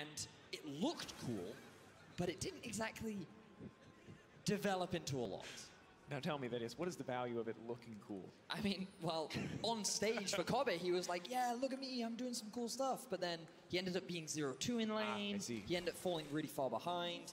and it looked cool, but it didn't exactly develop into a lot. Now tell me, that is, what is the value of it looking cool? I mean, well, on stage for Kobe, he was like, yeah, look at me, I'm doing some cool stuff. But then he ended up being 0-2 in lane. I see. He ended up falling really far behind.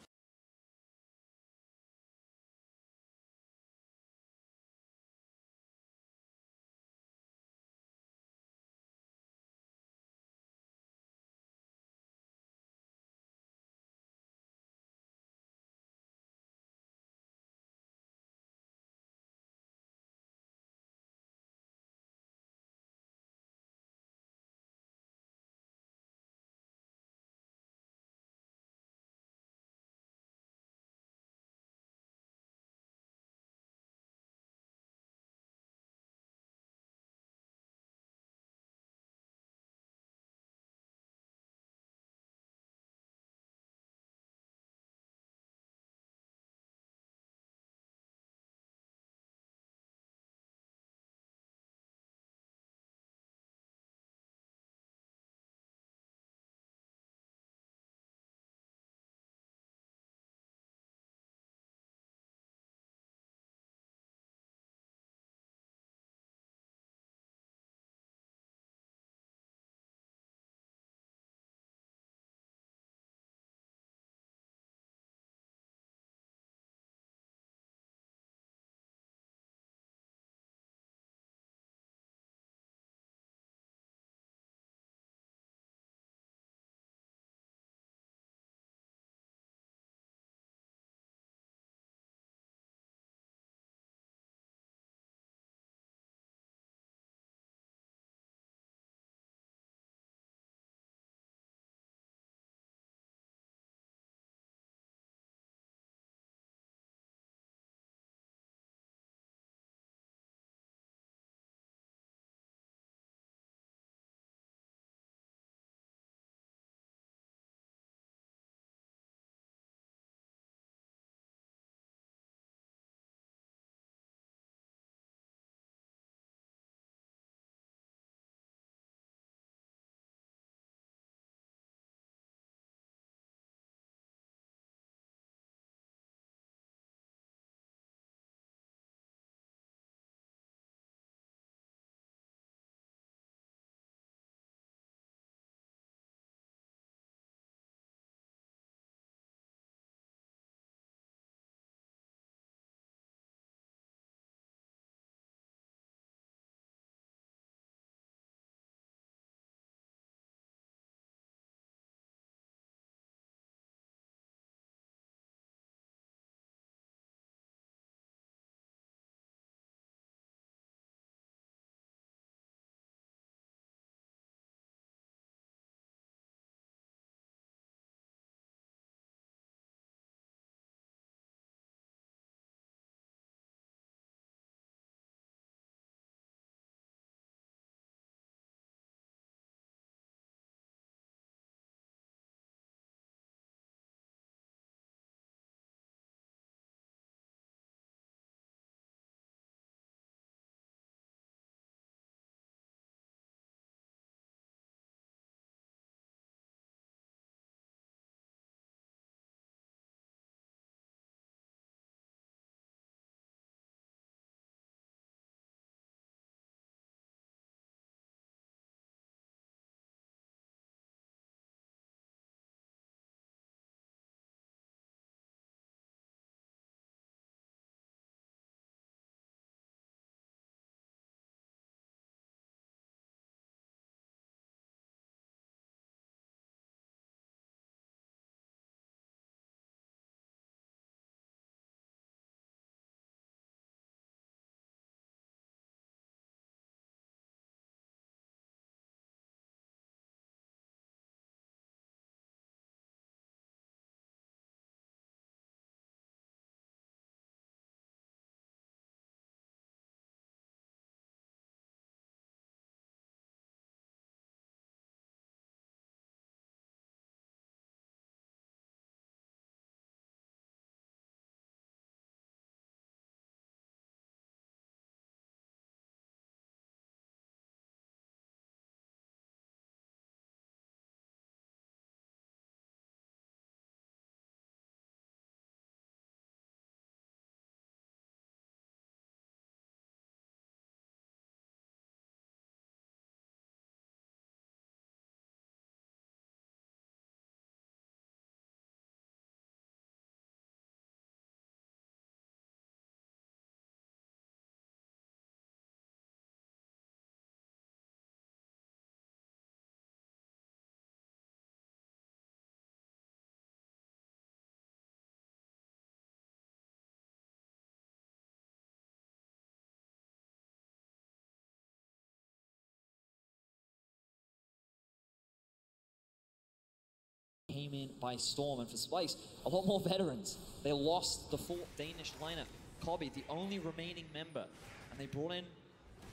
came in by storm. And for Splyce, a lot more veterans. They lost the full Danish lineup. Cobby, the only remaining member. And they brought in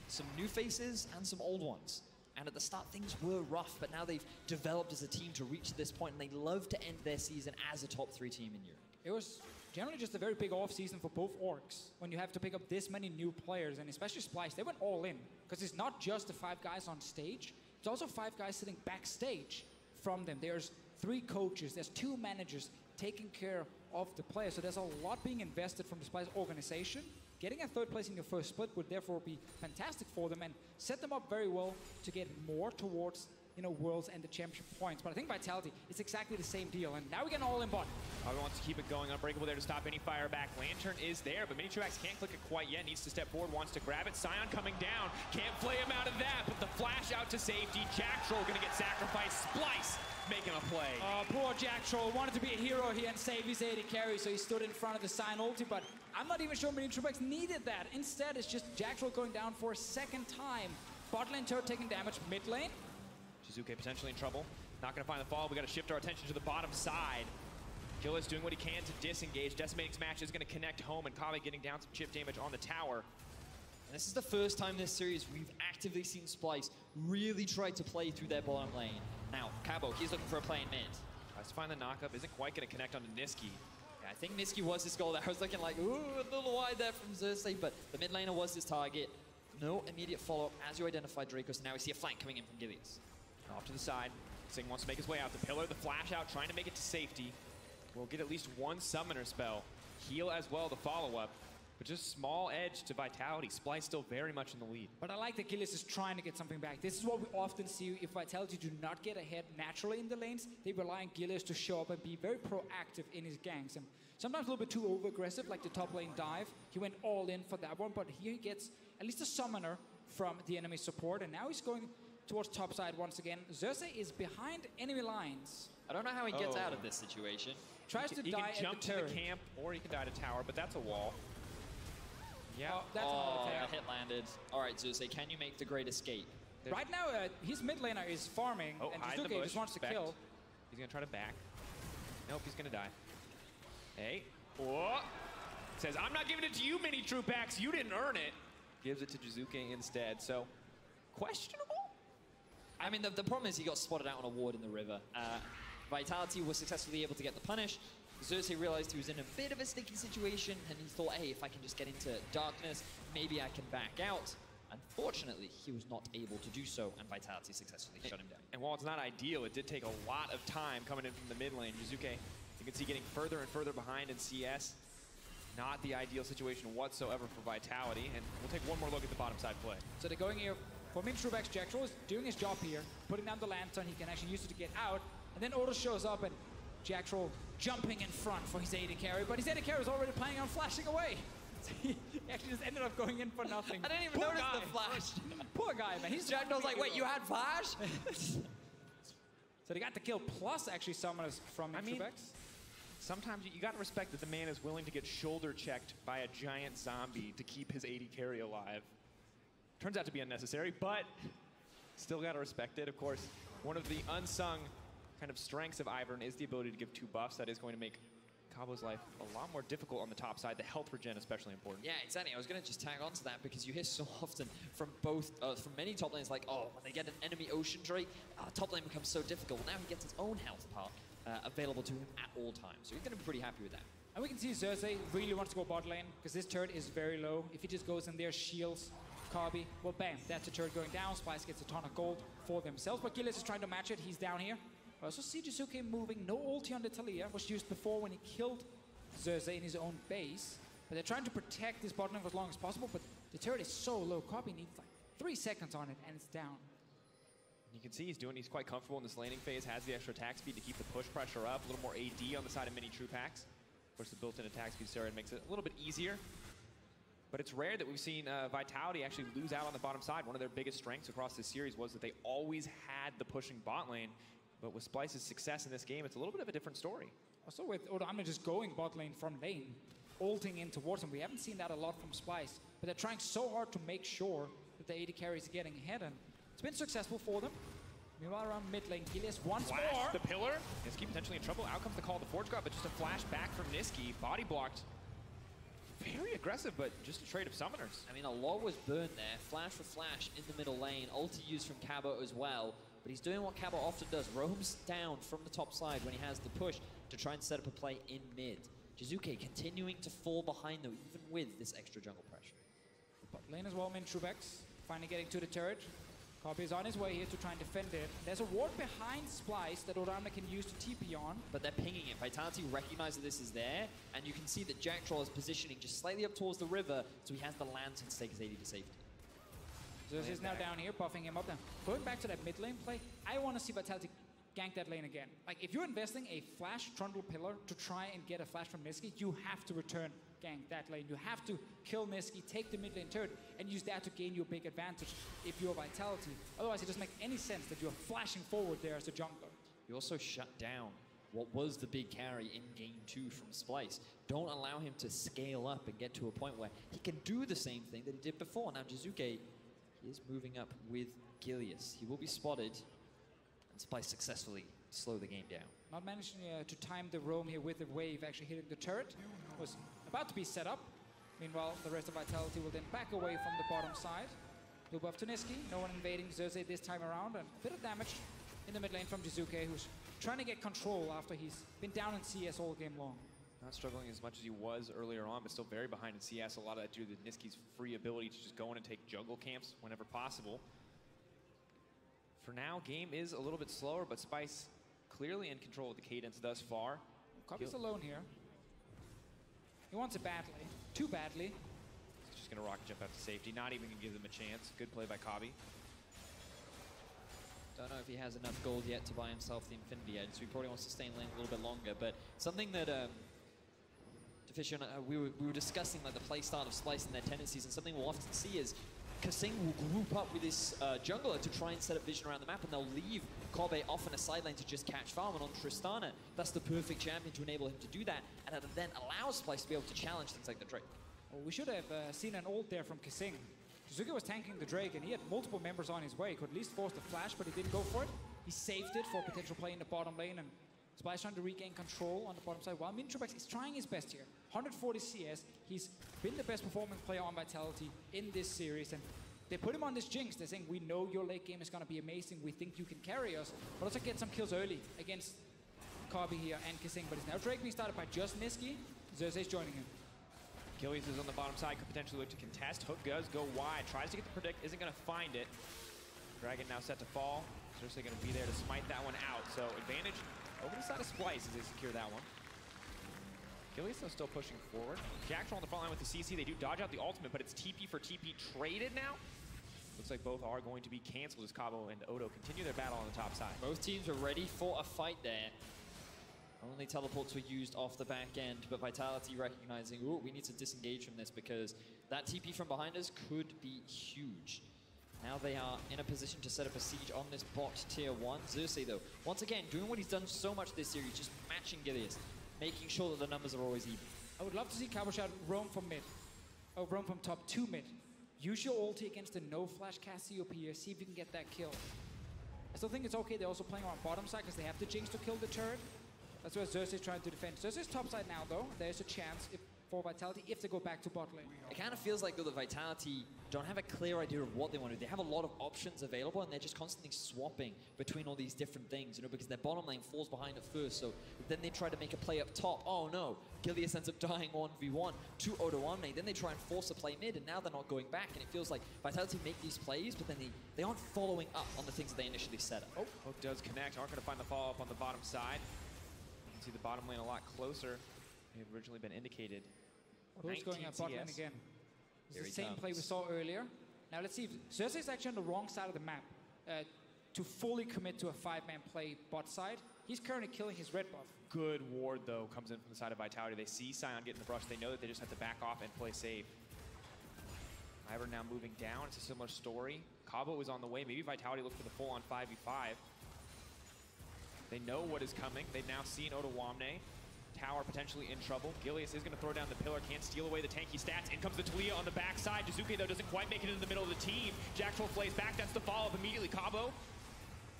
some new faces and some old ones. And at the start, things were rough, but now they've developed as a team to reach this point, and they love to end their season as a top 3 team in Europe. It was generally just a very big off-season for both orgs when you have to pick up this many new players, and especially Splyce, they went all in. Because it's not just the 5 guys on stage, it's also 5 guys sitting backstage from them. There's 3 coaches, there's 2 managers taking care of the players, so there's a lot being invested from the Splyce organization. Getting a 3rd place in your first split would therefore be fantastic for them and set them up very well to get more towards, you know, Worlds and the Championship points. But I think Vitality is exactly the same deal, and now we get an all-in bot. Cobby wants to keep it going. Unbreakable there to stop any fire back. Lantern is there, but Mini Truax can't click it quite yet. Needs to step forward, wants to grab it. Scion coming down. Can't flay him out of that, but the flash out to safety. Jack Troll gonna get sacrificed. Splyce making a play. Poor Jack Troll wanted to be a hero here and save his AD carry, so he stood in front of the Scion ulti, but I'm not even sure Mini Truax needed that. Instead, it's just Jack Troll going down for a 2nd time. Bot lane turret taking damage, mid lane. Shizuke potentially in trouble. Not going to find the fall. We got to shift our attention to the bottom side. Gillis doing what he can to disengage. Decimating Smash is going to connect home, and Cobby getting down some chip damage on the tower. And this is the first time this series we've actively seen Splyce really try to play through their bottom lane. Now, Cabo, he's looking for a play in mid. Tries to find the knockup. Isn't quite going to connect onto Niski. Yeah, I think Niski was his goal there. I was looking like, ooh, a little wide there from Xerxes, but the mid laner was his target. No immediate follow-up as you identified Dracos, and now we see a flank coming in from Gilius. Off to the side. Sing wants to make his way out. The pillar, the flash out, trying to make it to safety. We'll get at least 1 summoner spell. Heal as well to follow up. But just small edge to Vitality. Splyce still very much in the lead. But I like that Gillis is trying to get something back. This is what we often see if Vitality do not get ahead naturally in the lanes. They rely on Gillis to show up and be very proactive in his ganks. And sometimes a little bit too over-aggressive, like the top lane dive. He went all in for that one, but here he gets at least a summoner from the enemy support. And now he's going towards top side once again. Xerxes is behind enemy lines. I don't know how he gets out of this situation. Tries to he die can jump at the to turret. the camp, or he can die to tower, but that's a wall. Yeah. Oh, that's Oh, another that hit landed. All right, Xerxes, can you make the great escape? Right now, his mid laner is farming, Oh, and hide the Shizuke bush. just wants to Respect. kill. He's going to try to back. Nope, he's going to die. Hey. Oh. Says, I'm not giving it to you, Mini Truax. You didn't earn it. Gives it to Jizuke instead. So, questionable? I mean, the problem is he got spotted out on a ward in the river. Vitality was successfully able to get the punish. Xerxes realized he was in a bit of a sticky situation, and he thought, hey, if I can just get into darkness, maybe I can back out. Unfortunately, he was not able to do so, and Vitality successfully shut him down. And while it's not ideal, it did take a lot of time coming in from the mid lane. Jizuke, you can see getting further and further behind in CS. Not the ideal situation whatsoever for Vitality. And we'll take one more look at the bottom side play. So they're going here for Mini Truax. Jack Troll is doing his job here, putting down the lantern. He can actually use it to get out. And then Odo shows up, and Jack Troll jumping in front for his AD carry. But his AD carry was already planning on flashing away. He actually just ended up going in for nothing. I didn't even Poor notice guy. the flash. Poor guy, man. He's Jack Troll's like, wait, you had flash? So they got the kill, plus actually summoners from Mini Truax. Sometimes you got to respect that the man is willing to get shoulder checked by a giant zombie to keep his AD carry alive. Turns out to be unnecessary, but still got to respect it. Of course, one of the unsung kind of strengths of Ivern is the ability to give 2 buffs. That is going to make Cabo's life a lot more difficult on the top side. The health regen especially important. Yeah, exactly. I was going to just tag on to that because you hear so often from from many top lanes like, oh, when they get an enemy Ocean Drake, top lane becomes so difficult. Now he gets his own health part available to him at all times. So he's going to be pretty happy with that. And we can see Xerxes really wants to go bot lane because this turret is very low. If he just goes in there, shields Cobby, well, bam, that's a turret going down. Splyce gets a ton of gold for themselves, but Gillis is trying to match it. He's down here. I also see Jizuke moving. No ulti on the Talia, was used before when he killed Xerxes in his own base. But they're trying to protect this bot lane for as long as possible, but the turret is so low. Cobby needs like 3 seconds on it, and it's down. You can see he's quite comfortable in this laning phase, has the extra attack speed to keep the push pressure up, a little more AD on the side of Mini Truax. Of course, the built-in attack speed steroid makes it a little bit easier. But it's rare that we've seen Vitality actually lose out on the bottom side. One of their biggest strengths across this series was that they always had the pushing bot lane. But with Splyce's success in this game, it's a little bit of a different story. Also with Odo, I'm just going bot lane from lane, ulting in towards him. We haven't seen that a lot from Splyce, but they're trying so hard to make sure that the AD carry is getting ahead, and it's been successful for them. Meanwhile, around mid lane, Gilius once Flash, more. the pillar. Niski potentially in trouble. Out comes the call of the Forge God, but just a flash back from Niski. Body blocked. Very aggressive, but just a trade of summoners. I mean, a lot was burned there. Flash for flash in the middle lane. Ulti used from Cabo as well. But he's doing what Cabo often does. Roams down from the top side when he has the push to try and set up a play in mid. Jizuke continuing to fall behind though, even with this extra jungle pressure. Bot lane as well, Trubex finally getting to the turret. Kobe is on his way here to try and defend it. There's a ward behind Splyce that Orama can use to TP on. But they're pinging it. Vitality recognize that this is there, and you can see that Jack Troll is positioning just slightly up towards the river, so he has the lantern to take his AD to safety. Zeus is now down here, buffing him up now. Going back to that mid lane play, I want to see Vitality gank that lane again. Like, if you're investing a flash Trundle pillar to try and get a flash from Niski, you have to return gank that lane. You have to kill Niski, take the mid lane turret, and use that to gain you a big advantage if you're Vitality. Otherwise, it doesn't make any sense that you're flashing forward there as a jungler. You also shut down what was the big carry in game 2 from Splyce. Don't allow him to scale up and get to a point where he can do the same thing that he did before. Now, Jizuke is moving up with Gilius. He will be spotted, and Splyce successfully slow the game down. Not managing to time the roam here with the wave actually hitting the turret. Was about to be set up. Meanwhile, the rest of Vitality will then back away from the bottom side. Blue buff to Niski. No one invading Xerxes this time around. And a bit of damage in the mid lane from Jizuke, who's trying to get control after he's been down in CS all game long. Not struggling as much as he was earlier on, but still very behind in CS. A lot of that due to Niski's free ability to just go in and take jungle camps whenever possible. For now, game is a little bit slower, but Splyce clearly in control of the cadence thus far. Kobe's alone here. He wants it badly. Too badly. He's just going to rocket jump out to safety. Not even going to give them a chance. Good play by Kobe. Don't know if he has enough gold yet to buy himself the Infinity Edge, so he probably wants to stay in lane a little bit longer. But something that Deficio and we were discussing, like the play style of Splyce and their tendencies, and something we'll often see is Kasing will group up with this jungler to try and set up vision around the map, and they'll leave Kobe off in a side lane to just catch farm. And on Tristana, that's the perfect champion to enable him to do that, and it then allows Splyce to be able to challenge things like the Drake. Well, we should have seen an ult there from Kasing. Jizuke was tanking the Drake, and he had multiple members on his way. Could at least force the flash, but he didn't go for it. He saved it for potential play in the bottom lane, and Splyce trying to regain control on the bottom side, while Trubex is trying his best here. 140 CS, he's been the best performing player on Vitality in this series, and they put him on this jinx. They're saying, we know your late game is going to be amazing, we think you can carry us, but also get some kills early against Kobe here and Kasing. But it's now Drake being started by just Niski. Xerxes joining him. Gilius is on the bottom side, could potentially look to contest. Hook does go wide, tries to get the predict, isn't going to find it. Dragon now set to fall. Xerxes going to be there to smite that one out. So advantage over the side of Splyce as they secure that one. Gilius though still pushing forward. Jackson on the front line with the CC. They do dodge out the ultimate, but it's TP for TP traded now. Looks like both are going to be canceled as Cabo and Odo continue their battle on the top side. Both teams are ready for a fight there. Only teleports were used off the back end, but Vitality recognizing, oh, we need to disengage from this because that TP from behind us could be huge. Now they are in a position to set up a siege on this bot tier 1. Xerxes, though, once again, doing what he's done so much this series, just matching Gilius, making sure that the numbers are always even. I would love to see Cabochard roam from mid. Oh, roam from top to mid. Use your ulti against the no-flash cast COP here, see if you can get that kill. I still think it's okay, they're also playing on bottom side because they have the jinx to kill the turret. That's where Xerxes is trying to defend. Xerxes top side now, though. There's a chance for Vitality if they go back to bot lane. It kind of feels like, though, the Vitality don't have a clear idea of what they want to do. They have a lot of options available, and they're just constantly swapping between all these different things, you know, because their bottom lane falls behind at first, so then they try to make a play up top. Oh, no. Gilius ends up dying 1v1 to Odoamne. Then they try and force a play mid, and now they're not going back, and it feels like Vitality make these plays, but then they aren't following up on the things that they initially set up. Oh, Hook does connect. Aren't going to find the follow-up on the bottom side. You can see the bottom lane a lot closer. They had originally been indicated. Who's going at bot lane again? It's the same play we saw earlier. Now let's see if Xerxes is actually on the wrong side of the map to fully commit to a 5-man play bot side. He's currently killing his red buff. Good ward, though, comes in from the side of Vitality. They see Sion getting the brush. They know that they just have to back off and play safe. Ivor now moving down. It's a similar story. Cabo is on the way. Maybe Vitality look for the full-on 5v5. They know what is coming. They've now seen Odoamne. Tower potentially in trouble. Gilius is going to throw down the pillar, can't steal away the tanky stats. In comes the Talia on the backside. Jizuke, though, doesn't quite make it into the middle of the team. Jackal flays back, that's the follow-up immediately. Cabo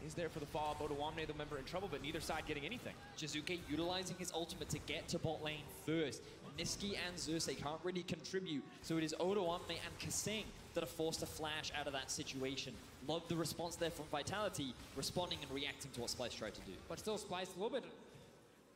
is there for the follow-up. Odoamne, the member in trouble, but neither side getting anything. Jizuke utilizing his ultimate to get to bot lane first. Niski and Xerxes can't really contribute, so it is Odoamne and Kasing that are forced to flash out of that situation. Love the response there from Vitality, responding and reacting to what Splyce tried to do. But still, Splyce, a little bit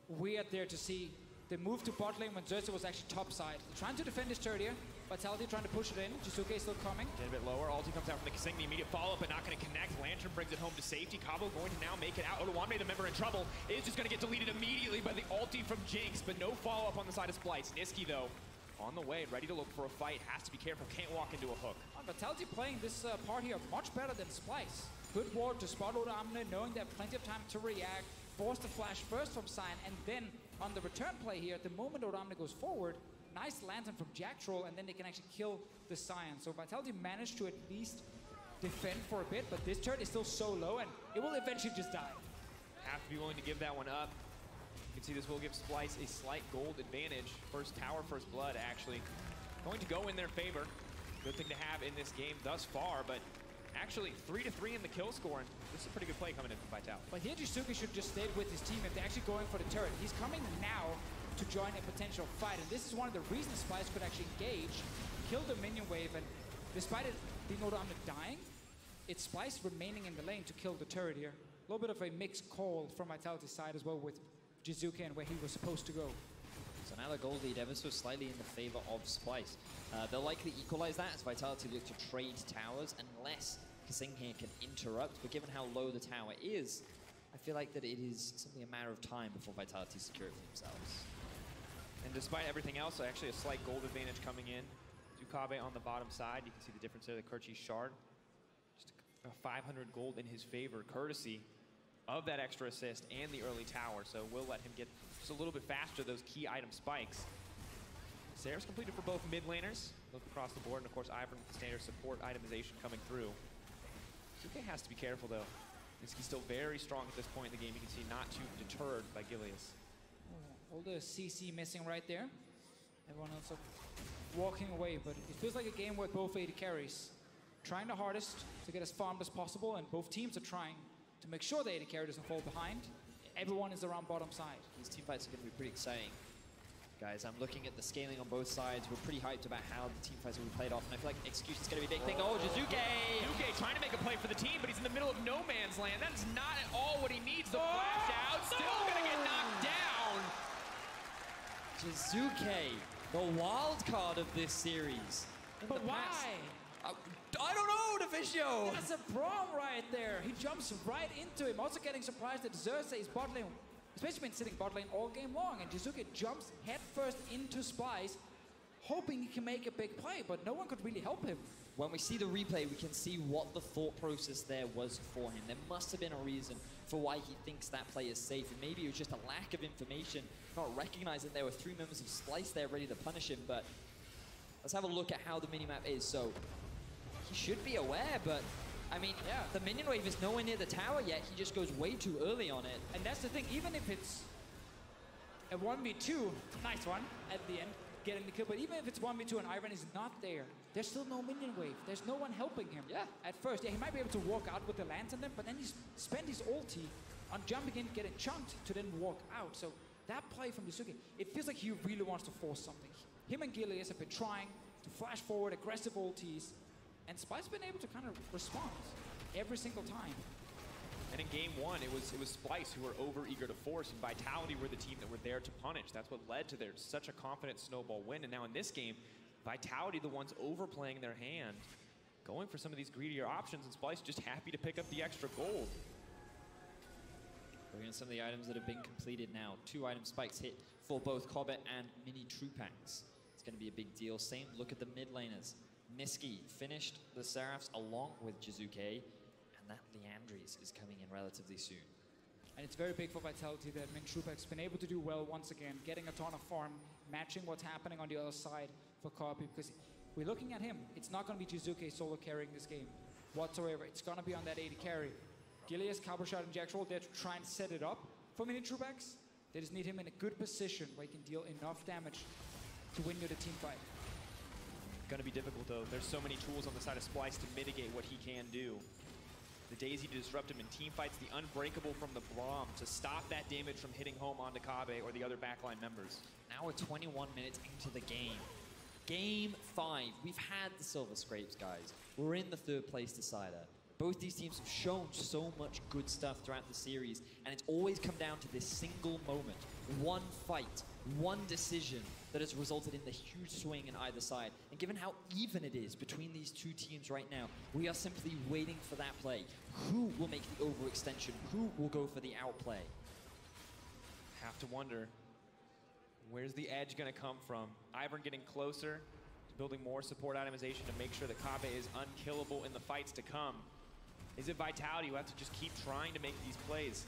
weird there to see the move to bot lane when Xerxes was actually top side. Trying to defend his turret here. Vitality trying to push it in. Jizuke still coming. Get a bit lower. Ulti comes out from the Kasing. The immediate follow-up, but not going to connect. Lantern brings it home to safety. Cabo going to now make it out. Odoamne, the member in trouble, is just going to get deleted immediately by the ulti from Jinx, but no follow-up on the side of Splyce. Niski, though, on the way, ready to look for a fight. Has to be careful. Can't walk into a hook. Vitality playing this part here much better than Splyce. Good ward to spot Odoamne, knowing they have plenty of time to react. Force the flash first from Sion, and then on the return play here, at the moment Odoamne goes forward, nice lantern from Jack Troll, and then they can actually kill the Sion. So Vitality managed to at least defend for a bit, but this turret is still so low, and it will eventually just die. Have to be willing to give that one up. You can see this will give Splyce a slight gold advantage. First tower, first blood, actually. Going to go in their favor. Good thing to have in this game thus far, but actually 3-3 in the kill score, and this is a pretty good play coming in from Vitality. But here Jizuke should just stay with his team if they're actually going for the turret. He's coming now to join a potential fight, and this is one of the reasons Splyce could actually engage, kill the minion wave, and despite it being Odoamne dying, it's Splyce remaining in the lane to kill the turret here. A little bit of a mixed call from Vitality's side as well with Jizuke and where he was supposed to go. So now the gold lead ever so slightly in the favor of Splyce. They'll likely equalize that as Vitality look to trade towers unless Kasing here can interrupt, but given how low the tower is, I feel like that it is simply a matter of time before Vitality secure it for themselves. And despite everything else, actually a slight gold advantage coming in. Zukabe on the bottom side, you can see the difference there, the Kerchi shard. Just a 500 gold in his favor, courtesy of that extra assist and the early tower, so we'll let him get just a little bit faster those key item spikes. Sarah's completed for both mid laners. Look across the board, and of course Ivern with the standard support itemization coming through. Zuke has to be careful though. He's still very strong at this point in the game. You can see not too deterred by Gilius. All the CC missing right there. Everyone else walking away, but it feels like a game with both AD carries trying the hardest to get as farmed as possible, and both teams are trying to make sure the AD carry doesn't fall behind. Everyone is around bottom side. These team fights are going to be pretty exciting. Guys, I'm looking at the scaling on both sides. We're pretty hyped about how the team fights will be played off, and I feel like execution's going to be a big thing. Oh, Jizuke! Jizuke trying to make a play for the team, but he's in the middle of no man's land. That's not at all what he needs. The flash out, still going to get knocked down. Jizuke, the wild card of this series. But why? I don't know, Deficio! That's a brawl right there. He jumps right into him. Also getting surprised that Xerxes is bot lane. He's basically been sitting bot lane all game long, and Jizuke jumps headfirst into Splyce, hoping he can make a big play, but no one could really help him. When we see the replay, we can see what the thought process there was for him. There must have been a reason for why he thinks that play is safe, and maybe it was just a lack of information, not recognizing there were 3 members of Splyce there ready to punish him, but let's have a look at how the minimap is. So he should be aware, but I mean, yeah, the minion wave is nowhere near the tower yet. He just goes way too early on it. And that's the thing, even if it's a 1v2, nice one at the end, getting the kill, but even if it's 1v2 and Ivern is not there, there's still no minion wave. There's no one helping him. Yeah. At first, yeah, he might be able to walk out with the lantern then, but then he's spent his ulti on jumping in, getting chunked to then walk out. So that play from Jizuke, it feels like he really wants to force something. Him and Gilius have been trying to flash forward, aggressive ultis, and Splyce been able to kind of respond every single time. And in game 1, it was Splyce who were over eager to force, and Vitality were the team that were there to punish. That's what led to such a confident snowball win. And now in this game, Vitality the ones overplaying their hand, going for some of these greedier options, and Splyce just happy to pick up the extra gold. Looking at some of the items that have been completed now. 2 item spikes hit for both Cobbett and Mini Trupax. It's going to be a big deal. Same look at the mid laners. Niski finished the Seraphs along with Jizuke, and that Leandries is coming in relatively soon. And it's very big for Vitality that Min Trupak's been able to do well once again, getting a ton of farm, matching what's happening on the other side for Copy, because we're looking at him. It's not going to be Jizuke solo carrying this game whatsoever. It's going to be on that AD carry. Gilius, Cabershot, and Jackroll there to try and set it up for Mini Trupax. They just need him in a good position where he can deal enough damage to win you the team fight. Going to be difficult though. There's so many tools on the side of Splyce to mitigate what he can do. the Daisy to disrupt him in team fights, the Unbreakable from the Braum to stop that damage from hitting home onto Kabe or the other backline members. Now we're 21 minutes into the game. Game 5. We've had the Silver Scrapes, guys. We're in the third place decider. Both these teams have shown so much good stuff throughout the series, and it's always come down to this single moment, one fight, one decision that has resulted in the huge swing in either side. And given how even it is between these two teams right now, we are simply waiting for that play. Who will make the overextension? Who will go for the outplay? Have to wonder, where's the edge going to come from? Ivern getting closer, building more support itemization to make sure that Kabe is unkillable in the fights to come. Is it Vitality who have to just keep trying to make these plays?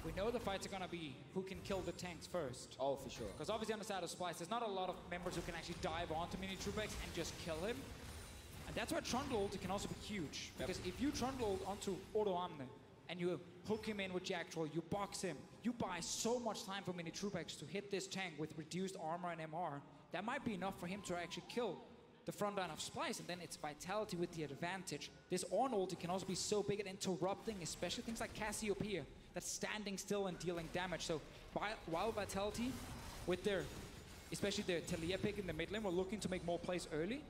We know the fights are going to be who can kill the tanks first. Oh, for sure. Because obviously on the side of Splyce, there's not a lot of members who can actually dive onto Mini Trubex and just kill him. And that's where Trundle ulti can also be huge. Because if you Trundle onto Odo Amne and you hook him in with Jack Troll, you box him, you buy so much time for Mini Trubex to hit this tank with reduced armor and MR. That might be enough for him to actually kill the front line of Splyce, and then it's Vitality with the advantage. This Ornn ulti can also be so big at interrupting, especially things like Cassiopeia, that's standing still and dealing damage. So while Vitality, with their, especially their Talia pick in the mid lane, were looking to make more plays early,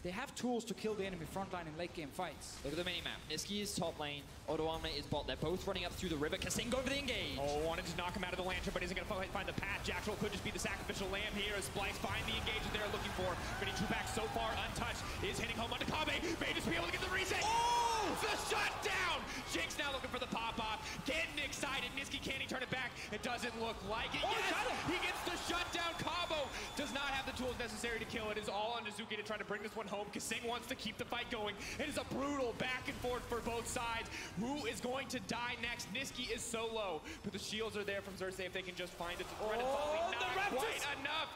they have tools to kill the enemy front line in late game fights. Look at the mini-map. Niski is top lane, Odo Amne is bot. They're both running up through the river. Kasing going for the engage. Oh, wanted to knock him out of the lantern, but isn't going to find the path. Jack Troll could just be the sacrificial lamb here as Splyce find the engagement they're looking for. Mini Trubex so far untouched, is hitting home onto Kabe. May just be able to get the reset. Oh, the shutdown! Jinx now looking for the pop-off. Getting excited. Niski, can he turn it back? It doesn't look like it. Oh, yes, he he gets the shutdown. Cabo does not have the tools necessary to kill. It is all on Nizuki to try to bring this one home. Kasing wants to keep the fight going. It is a brutal back and forth for both sides. Who is going to die next? Niski is so low, but the shields are there from Xerxes if they can just find it. Not quite enough.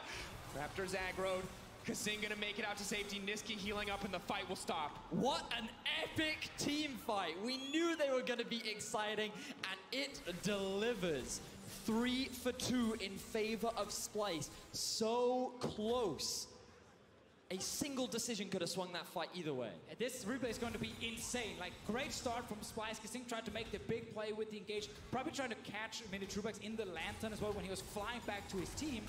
Raptors aggroed. Kasing gonna make it out to safety. Niski healing up and the fight will stop. What an epic team fight. We knew they were gonna be exciting, and it delivers. 3 for 2 in favor of Splyce. So close. A single decision could have swung that fight either way. This replay is going to be insane. Like, great start from Splyce. Kasing tried to make the big play with the engage. Probably trying to catch Mini Trubex in the lantern as well when he was flying back to his team.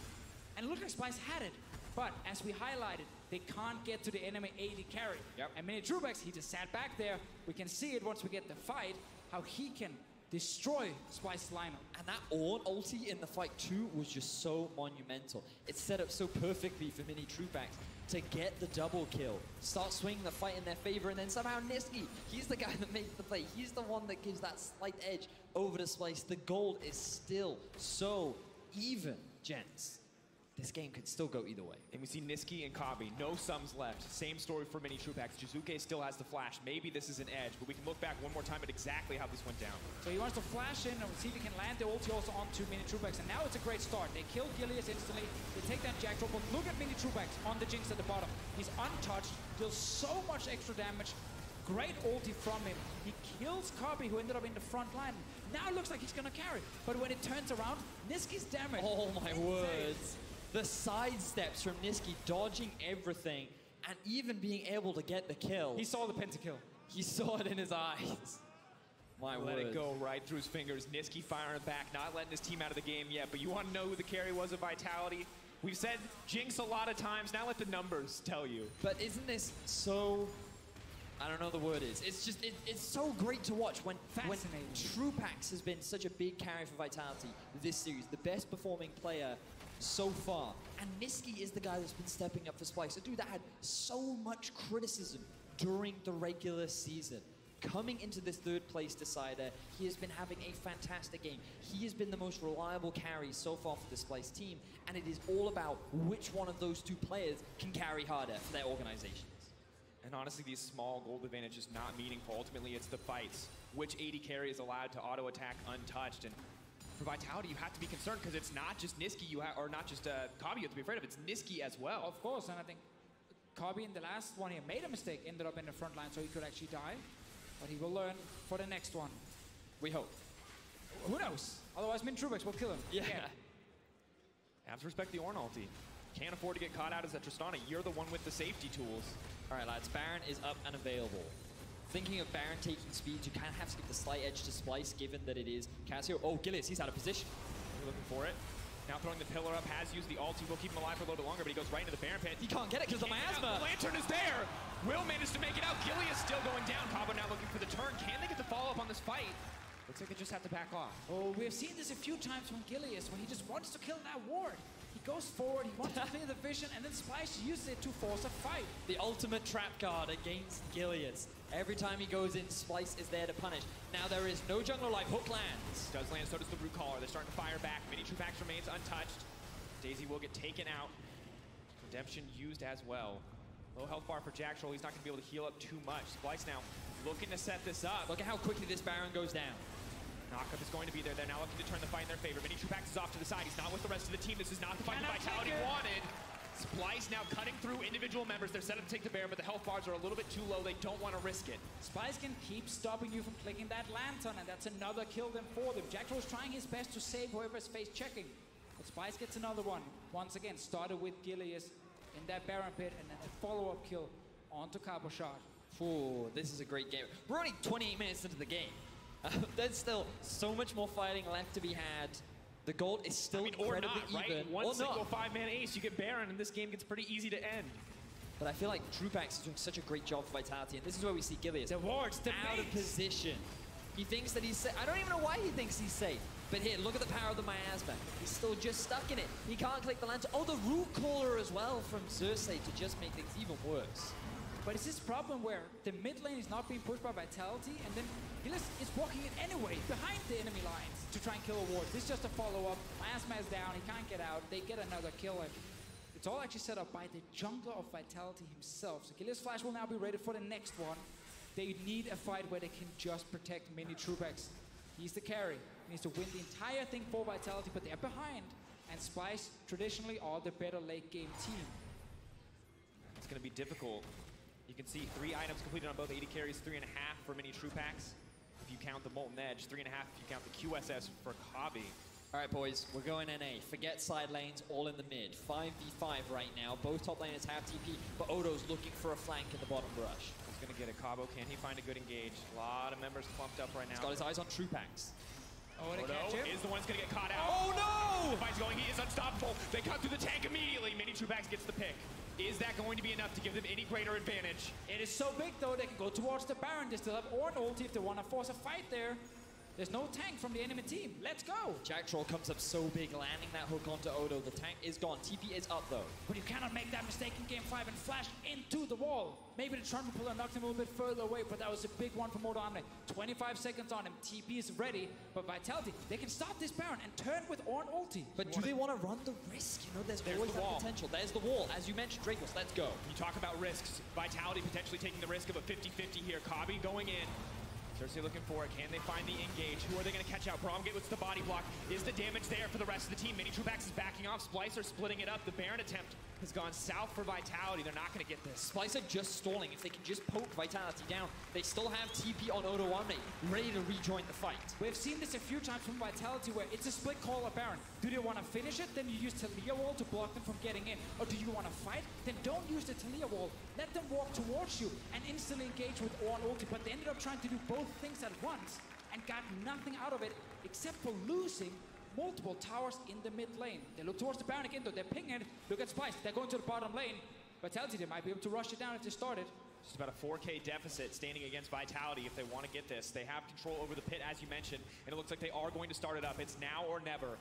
And it looked like Splyce had it. But as we highlighted, they can't get to the enemy AD carry. And Mini Trubex, he just sat back there. We can see it once we get the fight, how he can destroy Splyce's lineup. And that Ornn ulti in the fight too was just so monumental. It's set up so perfectly for Mini Trubex to get the double kill, start swinging the fight in their favor, and then somehow Niski, he's the guy that makes the play. He's the one that gives that slight edge over to Splyce. The gold is still so even, gents. This game could still go either way. And we see Niski and Kabe, no sums left. Same story for Mini Trubex. Jizuke still has the flash. Maybe this is an edge, but we can look back one more time at exactly how this went down. So he wants to flash in and see if he can land the ulti also onto Mini Trubex. And now it's a great start. They kill Gilius instantly. They take that Jack Troll, but look at Mini Trubex on the Jinx at the bottom. He's untouched, deals so much extra damage. Great ulti from him. He kills Kabe, who ended up in the front line. Now it looks like he's gonna carry. But when it turns around, Niski's damage. Oh my words. The sidesteps from Niski, dodging everything, and even being able to get the kill. He saw the pentakill. He saw it in his eyes. My word. Let it go right through his fingers. Niski firing back, not letting his team out of the game yet. But you want to know who the carry was of Vitality? We've said Jinx a lot of times. Now let the numbers tell you. But isn't this so... I don't know the word is. It's just, it's so great to watch when Trupax has been such a big carry for Vitality this series. The best performing player so far. And Niski is the guy that's been stepping up for Splyce. A dude that had so much criticism during the regular season. Coming into this third place decider, he has been having a fantastic game. He has been the most reliable carry so far for the Splyce team, and it is all about which one of those two players can carry harder for their organizations. And honestly, these small gold advantages not meaningful. Ultimately, it's the fights. Which AD carry is allowed to auto-attack untouched. And for Vitality, you have to be concerned because it's not just Niski, or not just Kabe you have to be afraid of, it's Niski as well. Of course, and I think Kabe in the last one, he made a mistake, ended up in the front line, so he could actually die. But he will learn for the next one. We hope. Who knows? Otherwise, Mini Trubex will kill him. Yeah. Have to respect the Ornn ulti. Can't afford to get caught out as a Tristana. You're the one with the safety tools. All right, lads. Baron is up and available. thinking of Baron taking speed, you kind of have to give the slight edge to Splyce, given that it is Casio. Oh, Gilius, he's out of position. We're looking for it. Now throwing the pillar up, has used the ulti, will keep him alive for a little bit longer, but he goes right into the Baron pit. He can't get it because of the miasma. The Lantern is there. Will managed to make it out. Gilius still going down. Cabo now looking for the turn. Can they get the follow-up on this fight? Looks like they just have to back off. Oh, we've seen this a few times from Gilius, when he just wants to kill that ward. He goes forward, he wants to clear the vision, and then Splyce uses it to force a fight. The ultimate trap card against Gilius. Every time he goes in, Splyce is there to punish. Now there is no jungler life. Hook lands. Does land, so does the Root Caller. They're starting to fire back. Mini Trupax remains untouched. Daisy will get taken out. Redemption used as well. Low health bar for Jack Troll. He's not going to be able to heal up too much. Splyce now looking to set this up. Look at how quickly this Baron goes down. Knockup is going to be there. They're now looking to turn the fight in their favor. Mini Trupax is off to the side. He's not with the rest of the team. This is not the fight that Vitality wanted. Splyce now cutting through individual members. They're set up to take the Baron, but the health bars are a little bit too low. They don't want to risk it. Splyce can keep stopping you from clicking that Lantern, and that's another kill then for them. Jack Troll's trying his best to save whoever's face checking. But Splyce gets another one. Once again, started with Gilius in that Baron pit, and then a follow-up kill onto Cabo Shot. Ooh, this is a great game. We're only 28 minutes into the game. There's still so much more fighting left to be had. The gold is still incredibly even. Right? One single five-man ace, you get Baron, and this game gets pretty easy to end. But I feel like Trupax is doing such a great job for Vitality, and this is where we see Gilius The wards, the out of position. He thinks that he's safe. I don't even know why he thinks he's safe. But here, look at the power of the miasma. He's still just stuck in it. He can't click the lantern. Oh, the Root Caller as well from Circe to just make things even worse. But it's this problem where the mid lane is not being pushed by Vitality, and then Gilius is walking it anyway behind the enemy lines to try and kill a ward. This is just a follow-up. Miasma is down. He can't get out. They get another kill. And it's all actually set up by the jungler of Vitality himself. So Gilius Flash will now be ready for the next one. They need a fight where they can just protect Mini Trupax. He's the carry. He needs to win the entire thing for Vitality, but they're behind. And Splyce traditionally are the better late game team. It's going to be difficult. You can see 3 items completed on both AD carries, 3.5 for Mini Trupax. If you count the Molten Edge, 3.5 if you count the QSS for Kabi. All right, boys, we're going NA. Forget side lanes, all in the mid. 5v5 right now. Both top laners have TP, but Odo's looking for a flank in the bottom brush. He's going to get a Cabo. Can he find a good engage? A lot of members clumped up right now. He's got his eyes on Trupax. Oh, Odo is the one that's going to get caught out. Oh, no! The fight's going. He is unstoppable. They cut through the tank immediately. Mini Trupax gets the pick. Is that going to be enough to give them any greater advantage? It is so big, though, they can go towards the Baron. They still have Ornn ulti if they want to force a fight there. There's no tank from the enemy team. Let's go. Jack Troll comes up so big, landing that hook onto Odo. The tank is gone. TP is up, though. But you cannot make that mistake in Game 5 and flash into the wall. Maybe the Trundle Pillar knocked him a little bit further away, but that was a big one from Odo Omne. 25 seconds on him. TP is ready. But Vitality, they can stop this Baron and turn with Ornn ulti. But do they want to run the risk? You know, there's always that potential. There's the wall. As you mentioned, Dracos, let's go. You talk about risks. Vitality potentially taking the risk of a 50-50 here. Kabi going in. Cersei looking for it. Can they find the engage? Who are they going to catch out? Bromgate with the body block. Is the damage there for the rest of the team? Mini Trupax is backing off. Splyce are splitting it up. The Baron attempt has gone south for Vitality. They're not going to get this. Splyce are just stalling. If they can just poke Vitality down, they still have TP on Odo Omne, ready to rejoin the fight. We've seen this a few times from Vitality where it's a split call of Baron. Do they want to finish it? Then you use Talia Wall to block them from getting in. Or do you want to fight? Then don't use the Talia Wall. Let them walk towards you and instantly engage with Ornn ulti. But they ended up trying to do both things at once and got nothing out of it except for losing multiple towers in the mid lane. They look towards the Baron again, though. They're pinging it. Look at Splyce. They're going to the bottom lane. Vitality, they might be able to rush it down if they started. Just about a 4K deficit standing against Vitality if they want to get this. They have control over the pit, as you mentioned, and it looks like they are going to start it up. It's now or never.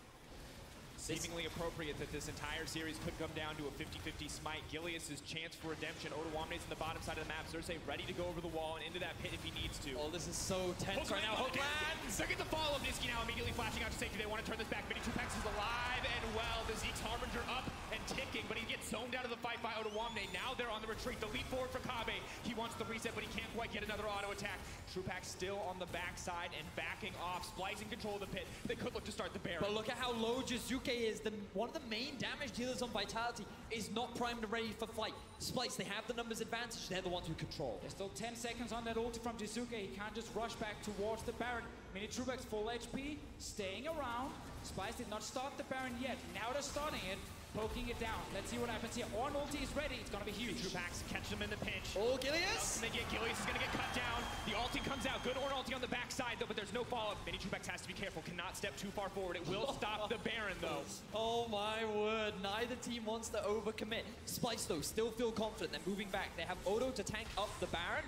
Seemingly appropriate that this entire series could come down to a 50-50 smite. Gilius' chance for redemption. Odo Omne's in the bottom side of the map. Cersei ready to go over the wall and into that pit if he needs to. Oh, this is so tense right now. Hook lands! They're getting the follow of Nisqy now, immediately flashing out to safety. They want to turn this back. Mini Trupax is alive and well. The Zeke's Harbinger up and ticking, but he gets zoned out of the fight by Odo Omne. Now they're on the retreat. The lead forward for Kabe. He wants the reset, but he can't quite get another auto attack. Trupax still on the backside and backing off. Splyce in control of the pit. They could look to start the Baron. But look at how low Jizuke is. One of the main damage dealers on Vitality is not primed and ready for fight. Splyce, they have the numbers advantage. They're the ones who control. There's still 10 seconds on that ulti from Jizuke. He can't just rush back towards the Baron. Mini Trupax full HP, staying around. Splyce did not start the Baron yet. Now they're starting it, poking it down. Let's see what happens here. Ornn ulti is ready. It's going to be huge. Trupax catch them in the pinch. Oh, Gilius! And they get Gilius is going to get cut down. The ulti comes out. Good Ornn ulti on the backside, though, but there's no follow-up. Mini Trupax has to be careful. Cannot step too far forward. It will stop the Baron, though. Oh, my word. Neither team wants to overcommit. Splyce, though, still feel confident. They're moving back. They have Odo to tank up the Baron.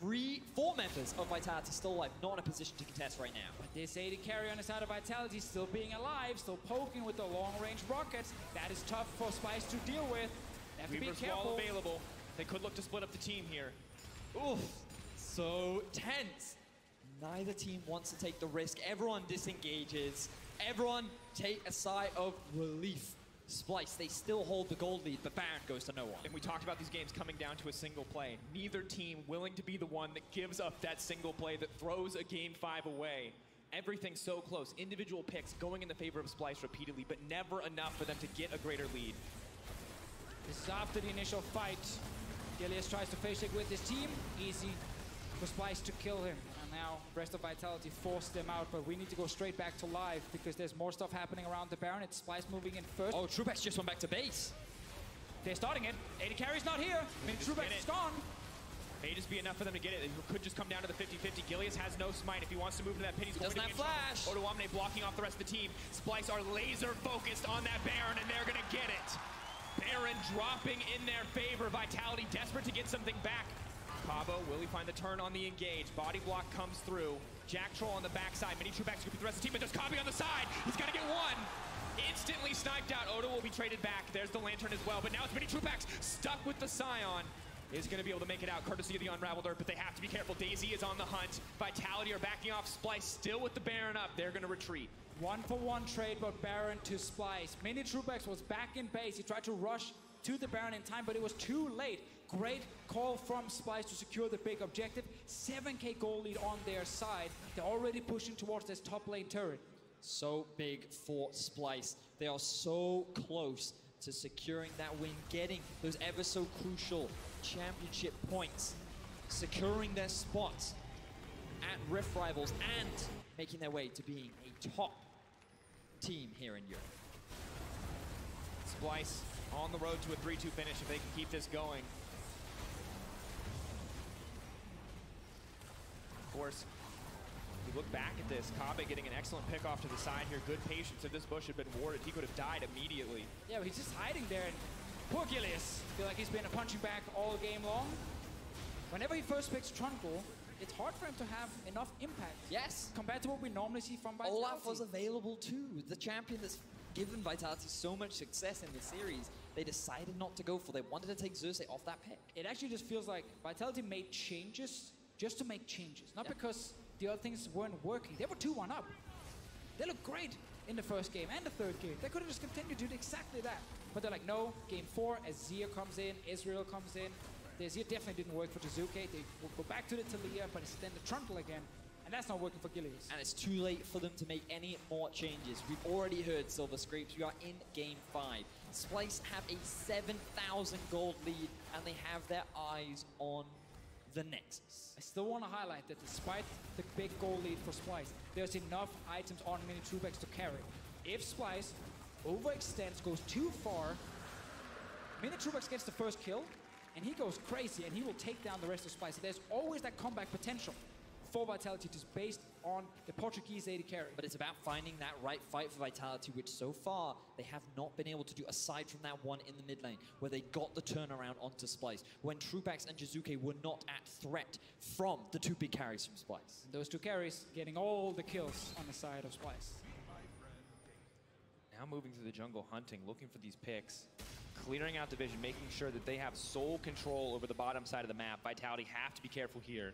4 members of Vitality still alive, not in a position to contest right now. But this AD carry on the side of Vitality still being alive, still poking with the long-range rockets. That is tough for Splyce to deal with. They have to be Weaver's careful. Wall available. They could look to split up the team here. Oof, so tense. Neither team wants to take the risk. Everyone disengages. Everyone take a sigh of relief. Splyce, they still hold the gold lead, but Baron goes to no one. And we talked about these games coming down to a single play. Neither team willing to be the one that gives up that single play that throws a game 5 away. Everything's so close. Individual picks going in the favor of Splyce repeatedly, but never enough for them to get a greater lead. This is after the initial fight. Gilius tries to face check with his team. Easy for Splyce to kill him. And now rest of Vitality forced them out, but we need to go straight back to live because there's more stuff happening around the Baron. It's Splyce moving in first. Oh, Trupax just went back to base. They're starting it. AD carry's not here. I mean, Trupax is gone. May just be enough for them to get it. It could just come down to the 50-50. Gilius has no smite. If he wants to move to that pin, he's going to Doesn't have flash. Odoamne blocking off the rest of the team. Splyce are laser focused on that Baron, and they're going to get it. Baron dropping in their favor. Vitality desperate to get something back. Pavo, will he find the turn on the engage? Body block comes through. Jack Troll on the backside. Mini Trupax scooping the rest of the team, but there's Kabi on the side. He's got to get one. Instantly sniped out. Odo will be traded back. There's the Lantern as well, but now it's Mini Trupax stuck with the Scion. Is going to be able to make it out courtesy of the Unraveled Earth, but they have to be careful. Daisy is on the hunt. Vitality are backing off. Splyce still with the Baron up. They're going to retreat. 1-for-1 trade, but Baron to Splyce. Mini Trupax was back in base. He tried to rush to the Baron in time, but it was too late. Great call from Splyce to secure the big objective. 7k gold lead on their side. They're already pushing towards this top lane turret. So big for Splyce. They are so close to securing that win, getting those ever so crucial championship points, securing their spots at Rift Rivals, and making their way to being a top team here in Europe. Splyce on the road to a 3-2 finish if they can keep this going. Of course, if you look back at this, Kabe getting an excellent pick off to the side here. Good patience. If this bush had been warded, he could have died immediately. Yeah, but he's just hiding there. And poor Gilius. I feel like he's been a punching bag all game long. Whenever he first picks Trundle, it's hard for him to have enough impact. Yes. Compared to what we normally see from Vitality. Olaf was available too. The champion that's given Vitality so much success in the series, they decided not to go for. They wanted to take Xerxes off that pick. It actually just feels like Vitality made changes just to make changes. Not because the other things weren't working. They were 2-1 up. They looked great in the first game and the third game. They could have just continued to do exactly that. But they're like, no, game 4, Azir comes in, Israel comes in. The Azir definitely didn't work for Jizuke. They will go back to the Talia, but it's then the Trundle again. And that's not working for Gilius. And it's too late for them to make any more changes. We've already heard Silver Scrapes. We are in game 5. Splyce have a 7,000 gold lead, and they have their eyes on the Nexus. I still want to highlight that despite the big goal lead for Splyce, there's enough items on Mini Trupax to carry. If Splyce overextends, goes too far, Mini Trupax gets the first kill, and he goes crazy, and he will take down the rest of Splyce. So there's always that comeback potential for Vitality just based on the Portuguese AD carry. But it's about finding that right fight for Vitality, which so far they have not been able to do, aside from that one in the mid lane, where they got the turnaround onto Splyce, when Trupax and Jizuke were not at threat from the 2 big carries from Splyce. And those 2 carries getting all the kills on the side of Splyce. Now moving through the jungle, hunting, looking for these picks, clearing out the vision, making sure that they have sole control over the bottom side of the map. Vitality have to be careful here.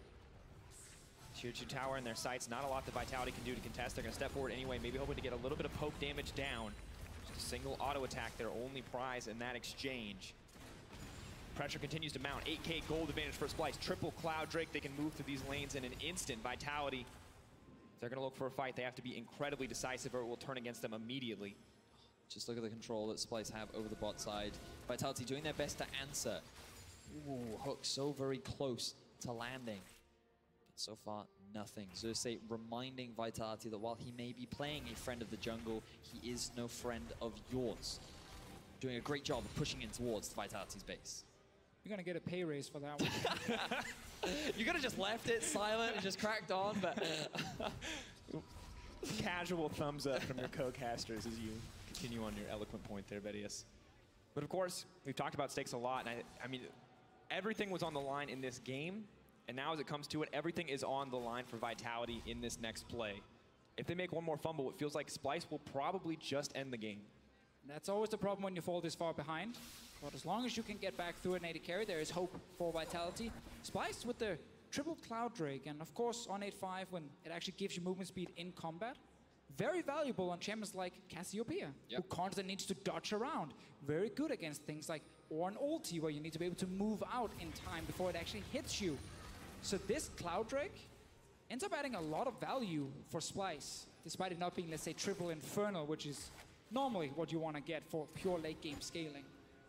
Tier 2 tower in their sights, not a lot that Vitality can do to contest. They're going to step forward anyway, maybe hoping to get a little bit of poke damage down. Just a single auto attack, their only prize in that exchange. Pressure continues to mount. 8k gold advantage for Splyce. Triple Cloud Drake, they can move through these lanes in an instant. Vitality, if they're going to look for a fight, they have to be incredibly decisive or it will turn against them immediately. Just look at the control that Splyce have over the bot side. Vitality doing their best to answer. Ooh, Hook so very close to landing. So far, nothing. Xerxes reminding Vitality that while he may be playing a friend of the jungle, he is no friend of yours. Doing a great job of pushing in towards Vitality's base. You're gonna get a pay raise for that one. You could have just left it silent and just cracked on, but... Casual thumbs up from your co-casters as you continue on your eloquent point there, Vitius. But of course, we've talked about stakes a lot, and I mean, everything was on the line in this game. And now as it comes to it, everything is on the line for Vitality in this next play. If they make one more fumble, it feels like Splyce will probably just end the game. That's always the problem when you fall this far behind. But as long as you can get back through an AD carry, there is hope for Vitality. Splyce with the triple Cloud Drake, and of course on 8-5 when it actually gives you movement speed in combat. Very valuable on champions like Cassiopeia, who constantly needs to dodge around. Very good against things like Ornn ulti, where you need to be able to move out in time before it actually hits you. So this Cloud Drake ends up adding a lot of value for Splyce, despite it not being, let's say, triple Infernal, which is normally what you want to get for pure late game scaling.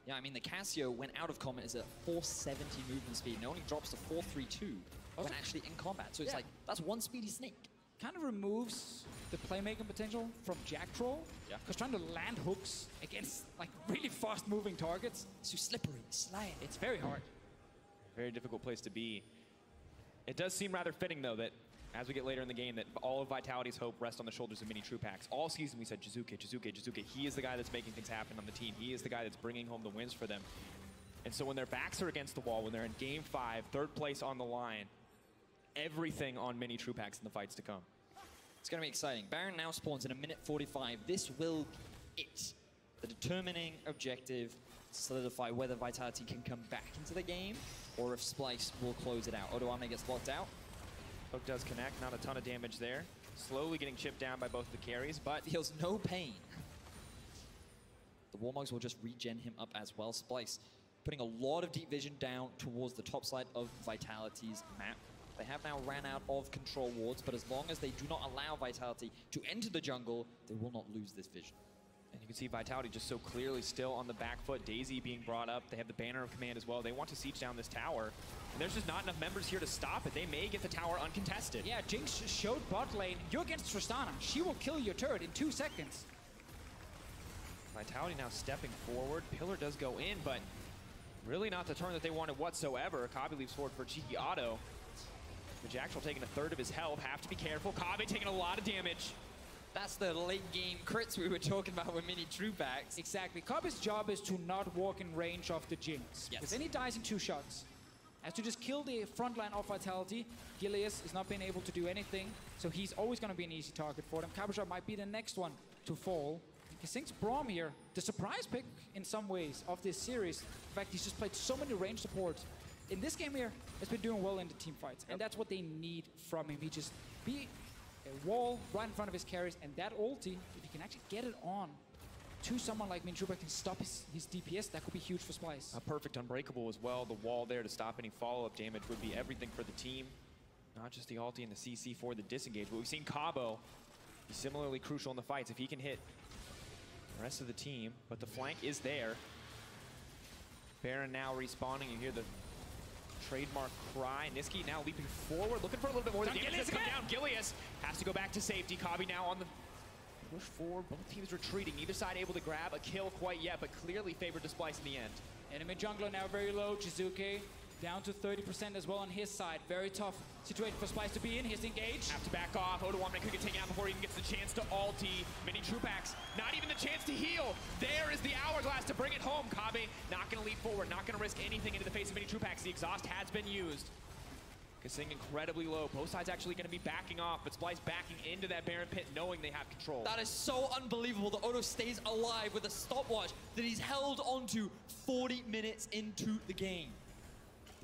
Yeah, I mean, the Cassio, when out of combat, is at 470 movement speed, and it only drops to 432 when actually in combat. So it's like, that's one speedy snake. Kind of removes the playmaking potential from Jack Troll, because trying to land hooks against like really fast moving targets, it's too slippery, slide. It's very hard. Very difficult place to be. It does seem rather fitting, though, that as we get later in the game, that all of Vitality's hope rests on the shoulders of mini True-Packs. All season we said, Jizuke, Jizuke, Jizuke. He is the guy that's making things happen on the team. He is the guy that's bringing home the wins for them. And so when their backs are against the wall, when they're in Game 5, third place on the line, everything on mini True-Packs in the fights to come. It's going to be exciting. Baron now spawns in a minute 45. This will be it. The determining objective to solidify whether Vitality can come back into the game or if Splyce will close it out. Odoamne gets locked out. Hook does connect, not a ton of damage there. Slowly getting chipped down by both the carries, but feels no pain. The Warmogs will just regen him up as well. Splyce putting a lot of deep vision down towards the top side of Vitality's map. They have now ran out of control wards, but as long as they do not allow Vitality to enter the jungle, they will not lose this vision. And you can see Vitality just so clearly still on the back foot. Daisy being brought up. They have the Banner of Command as well. They want to siege down this tower. And there's just not enough members here to stop it. They may get the tower uncontested. Yeah, Jinx showed bot lane. You're against Tristana. She will kill your turret in 2 seconds. Vitality now stepping forward. Pillar does go in, but really not the turn that they wanted whatsoever. Kabi leaves forward for cheeky auto. The Jackal taking a third of his health. Have to be careful. Kabi taking a lot of damage. That's the late game crits we were talking about with mini True-Packs. Exactly. Kabi's job is to not walk in range of the Jinx. Because then he dies in 2 shots. Has to just kill the front line of Vitality. Gilius is not being able to do anything, so he's always going to be an easy target for them. Cabochard might be the next one to fall. He thinks Braum here, the surprise pick in some ways of this series. In fact, he's just played so many range supports. In this game here, has been doing well in the team fights, and that's what they need from him. He just be a wall right in front of his carries, and that ulti, if he can actually get it on to someone like Minchuba can stop his DPS, that could be huge for Splyce. A perfect unbreakable as well. The wall there to stop any follow-up damage would be everything for the team. Not just the ulti and the CC for the disengage, but we've seen Cabo be similarly crucial in the fights. If he can hit the rest of the team, but the flank is there. Baron now respawning. You hear the trademark cry. Niski now leaping forward, looking for a little bit more. The damage has come down. Gilius has to go back to safety. Kabi now on the push forward. Both teams retreating. Neither side able to grab a kill quite yet, but clearly favored to Splyce in the end. Enemy jungler now very low. Jizuke down to 30% as well on his side. Very tough situation for Splyce to be in. He's engaged. Have to back off. Odoamne could get taken out before he even gets the chance to ulti. Mini True-Packs, not even the chance to heal. There is the hourglass to bring it home. Kabe not going to leap forward, not going to risk anything into the face of Mini True-Packs. The exhaust has been used. Kissing incredibly low. Both sides actually going to be backing off, but Splyce backing into that Baron pit knowing they have control. That is so unbelievable that Odo stays alive with a stopwatch that he's held onto 40 minutes into the game.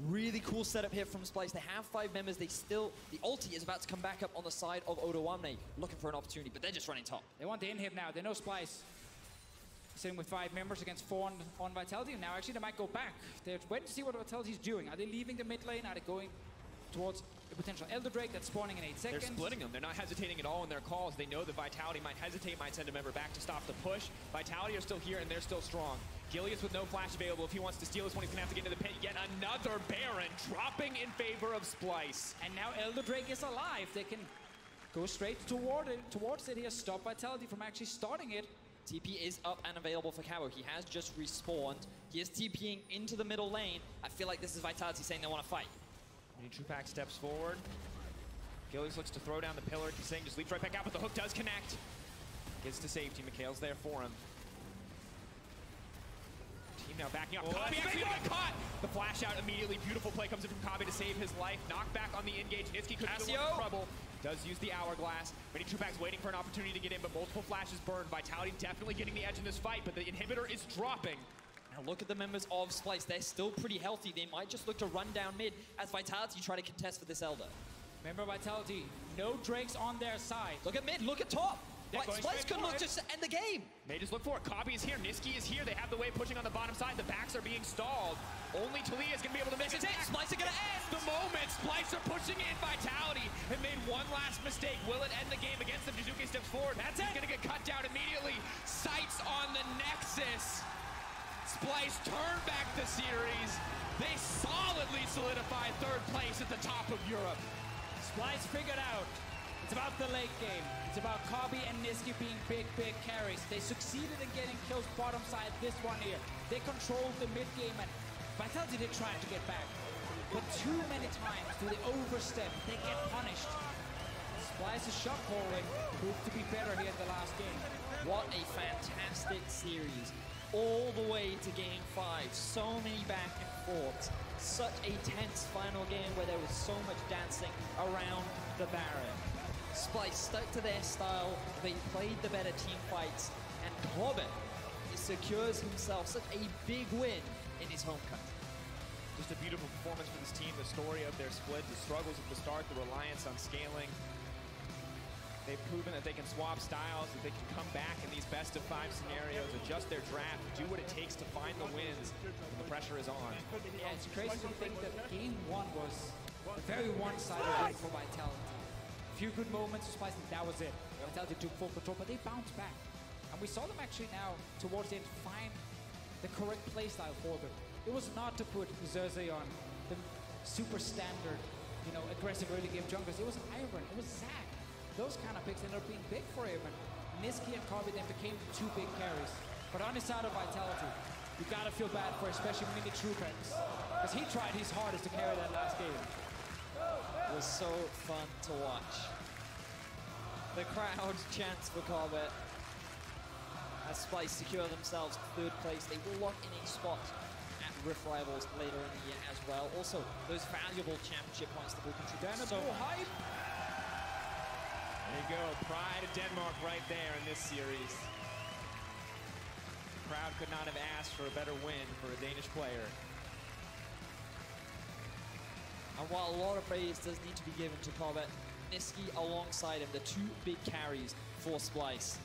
Really cool setup here from Splyce. They have 5 members. They still, the ulti is about to come back up on the side of Odoamne, looking for an opportunity, but they're just running top. They want the inhib now. They know Splyce sitting with 5 members against 4 on Vitality. And now actually they might go back. They're waiting to see what Vitality's doing. Are they leaving the mid lane? Are they going towards a potential Elder Drake that's spawning in 8 seconds? They're splitting them. They're not hesitating at all in their calls. They know that Vitality might hesitate, might send a member back to stop the push. Vitality are still here and they're still strong. Gilius with no flash available. If he wants to steal this one, he's going to have to get into the pit. Yet another Baron dropping in favor of Splyce. And now Elder Drake is alive. They can go straight towards it here, stop Vitality from actually starting it. TP is up and available for Cabo. He has just respawned. He is TPing into the middle lane. I feel like this is Vitality saying they want to fight. Mini True Pack steps forward. Gilius looks to throw down the pillar. Kisang just leaps right back out, but the hook does connect. Gets to safety. Mikhail's there for him. Team now backing up. Kabi actually got caught! The flash out immediately. Beautiful play comes in from Kabi to save his life. Knockback on the engage. Niski could be in trouble. Does use the hourglass. Mini True Pack's waiting for an opportunity to get in, but multiple flashes burned. Vitality definitely getting the edge in this fight, but the inhibitor is dropping. Now look at the members of Splyce. They're still pretty healthy. They might just look to run down mid as Vitality try to contest for this Elder. Remember Vitality, no Drakes on their side. Look at mid, look at top. Splyce could look to end the game. May just look for it. Kabi is here, Niski is here. They have the wave pushing on the bottom side. The backs are being stalled. Only Talia is going to be able to make it. Splyce are going to end. The moment Splyce are pushing in. Vitality have made one last mistake. Will it end the game against them? Jizuke steps forward. That's it. He's going to get cut down immediately. Sights on the Nexus. Splyce turn back the series. They solidly solidify third place at the top of Europe. Splyce figured out. It's about the late game. It's about Kabi and Niski being big carries. They succeeded in getting kills bottom side this one here. They controlled the mid game and Vitality did try to get back. But too many times do they overstep, they get punished. Splyce's shot calling proved to be better here in the last game. What a fantastic series. All the way to game 5. So many back and forths. Such a tense final game where there was so much dancing around the Baron. Splyce stuck to their style, they played the better team fights, and Corbett secures himself such a big win in his home country. Just a beautiful performance for this team, the story of their split, the struggles at the start, the reliance on scaling. They've proven that they can swap styles, that they can come back in these best-of-5 scenarios, adjust their draft, do what it takes to find the wins when the pressure is on. Yeah, it's crazy to think that game 1 was a very one-sided win for Vitality. Few good moments for Splyce, and that was it. Vitality took full control, but they bounced back. And we saw them actually now, towards the end, find the correct playstyle for them. It was not to put Xerxes on the super standard, aggressive early game junglers. It was Iron, it was Zac. Those kind of picks ended up being big for him. And Niski and Kabi then became 2 big carries. But on the side of Vitality, you gotta feel bad for especially Mini True Packs. Because he tried his hardest to carry that last game. It was so fun to watch. The crowd chants for Corbett as Splyce secure themselves 3rd place. They will lock in a spot at Rift Rivals later in the year as well. Also, those valuable championship points that will contribute so much. There you go, pride of Denmark right there in this series. The crowd could not have asked for a better win for a Danish player. And while a lot of praise does need to be given to Corbett, Niski alongside him, the 2 big carries for Splyce.